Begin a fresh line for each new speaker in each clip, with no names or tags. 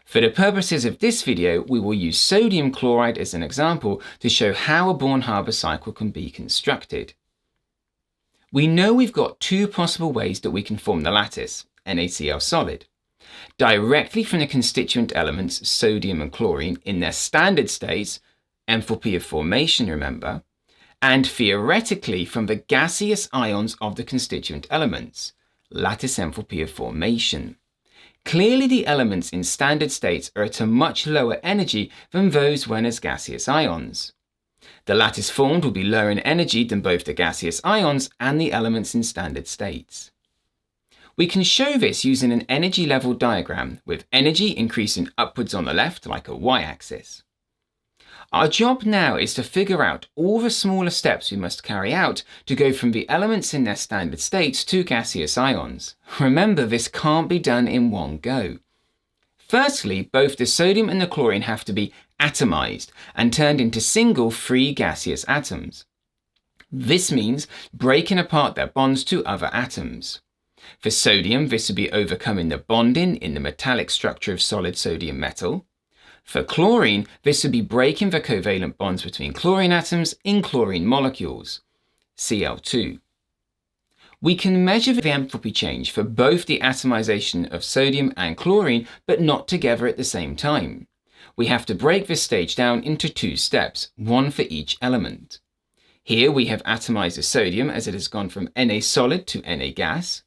For the purposes of this video, we will use sodium chloride as an example to show how a Born-Haber cycle can be constructed. We know we've got two possible ways that we can form the lattice, NaCl solid. Directly from the constituent elements sodium and chlorine in their standard states, enthalpy of formation remember, and theoretically from the gaseous ions of the constituent elements, lattice enthalpy of formation. Clearly the elements in standard states are at a much lower energy than those when as gaseous ions. The lattice formed will be lower in energy than both the gaseous ions and the elements in standard states. We can show this using an energy level diagram with energy increasing upwards on the left like a y-axis. Our job now is to figure out all the smaller steps we must carry out to go from the elements in their standard states to gaseous ions. Remember, this can't be done in one go. Firstly, both the sodium and the chlorine have to be atomized and turned into single free gaseous atoms. This means breaking apart their bonds to other atoms. For sodium, this would be overcoming the bonding in the metallic structure of solid sodium metal. For chlorine, this would be breaking the covalent bonds between chlorine atoms in chlorine molecules, Cl2. We can measure the enthalpy change for both the atomization of sodium and chlorine, but not together at the same time. We have to break this stage down into two steps, one for each element. Here we have atomized the sodium as it has gone from Na solid to Na gas.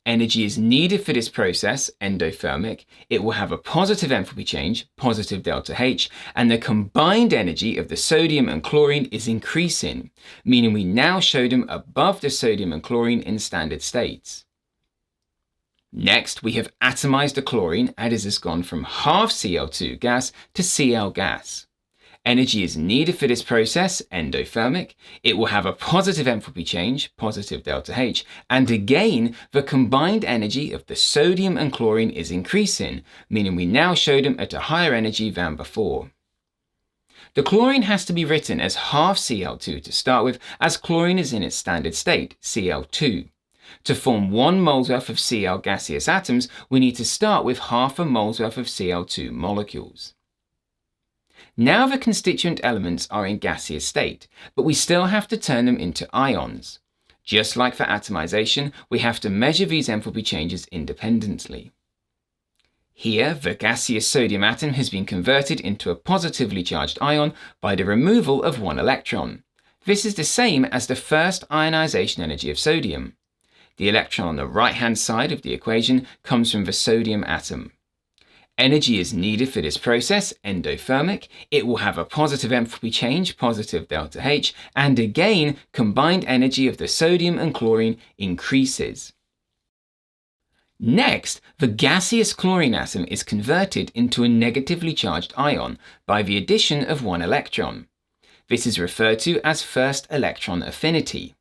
Energy is needed for this process, endothermic. It will have a positive enthalpy change, positive delta H, and the combined energy of the sodium and chlorine is increasing, meaning we now show them above the sodium and chlorine in standard states. Next, we have atomized the chlorine and it has gone from half Cl2 gas to Cl gas. Energy is needed for this process, endothermic. It will have a positive enthalpy change, positive delta H, and again, the combined energy of the sodium and chlorine is increasing, meaning we now show them at a higher energy than before. The chlorine has to be written as half Cl2 to start with, as chlorine is in its standard state, Cl2. To form 1 mole's worth of Cl gaseous atoms, we need to start with half a mole's worth of Cl2 molecules. Now the constituent elements are in gaseous state, but we still have to turn them into ions. Just like for atomization, we have to measure these enthalpy changes independently. Here, the gaseous sodium atom has been converted into a positively charged ion by the removal of one electron. This is the same as the first ionization energy of sodium. The electron on the right-hand side of the equation comes from the sodium atom. Energy is needed for this process, endothermic. It will have a positive enthalpy change, positive delta H, and again, combined energy of the sodium and chlorine increases. Next, the gaseous chlorine atom is converted into a negatively charged ion by the addition of one electron. This is referred to as first electron affinity.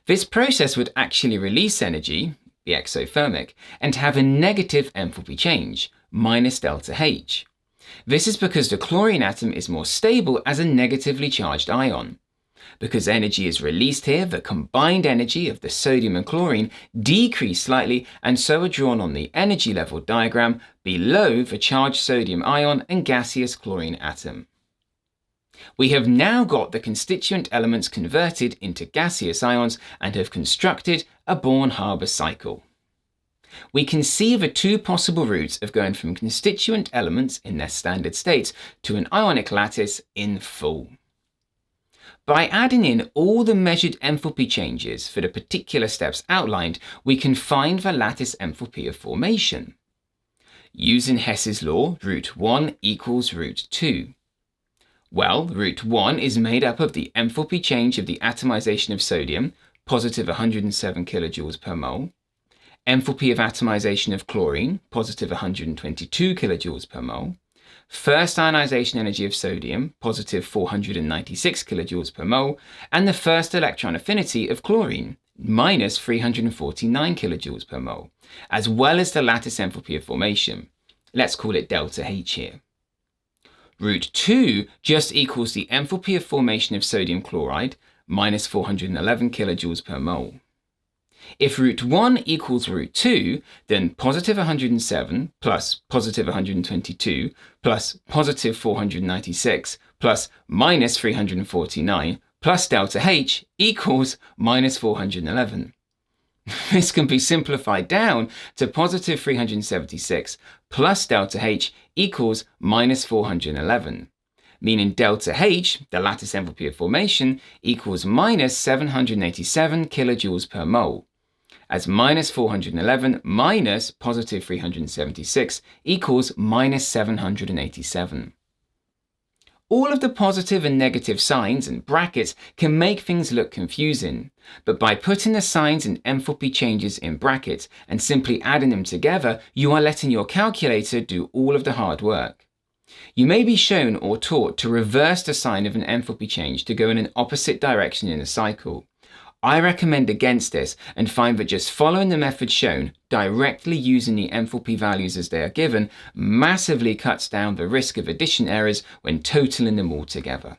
This process would actually release energy, the exothermic, and have a negative enthalpy change, minus delta H. This is because the chlorine atom is more stable as a negatively charged ion. Because energy is released here, the combined energy of the sodium and chlorine decrease slightly and so are drawn on the energy level diagram below the charged sodium ion and gaseous chlorine atom. We have now got the constituent elements converted into gaseous ions and have constructed a Born-Haber cycle. We can see the two possible routes of going from constituent elements in their standard states to an ionic lattice in full. By adding in all the measured enthalpy changes for the particular steps outlined, we can find the lattice enthalpy of formation. Using Hess's law, root 1 equals root 2. Well, root 1 is made up of the enthalpy change of the atomization of sodium, positive 107 kilojoules per mole, enthalpy of atomization of chlorine, positive 122 kilojoules per mole, first ionization energy of sodium, positive 496 kilojoules per mole, and the first electron affinity of chlorine, minus 349 kilojoules per mole, as well as the lattice enthalpy of formation. Let's call it delta H here. Root 2 just equals the enthalpy of formation of sodium chloride, minus 411 kilojoules per mole. If root 1 equals root 2, then positive 107 plus positive 122 plus positive 496 plus minus 349 plus delta H equals minus 411. This can be simplified down to positive 376 plus delta H equals minus 411, meaning delta H, the lattice enthalpy of formation, equals minus 787 kilojoules per mole, as minus 411 minus positive 376 equals minus 787. All of the positive and negative signs and brackets can make things look confusing, but by putting the signs and enthalpy changes in brackets and simply adding them together, you are letting your calculator do all of the hard work. You may be shown or taught to reverse the sign of an enthalpy change to go in an opposite direction in a cycle. I recommend against this and find that just following the method shown, directly using the enthalpy values as they are given, massively cuts down the risk of addition errors when totaling them all together.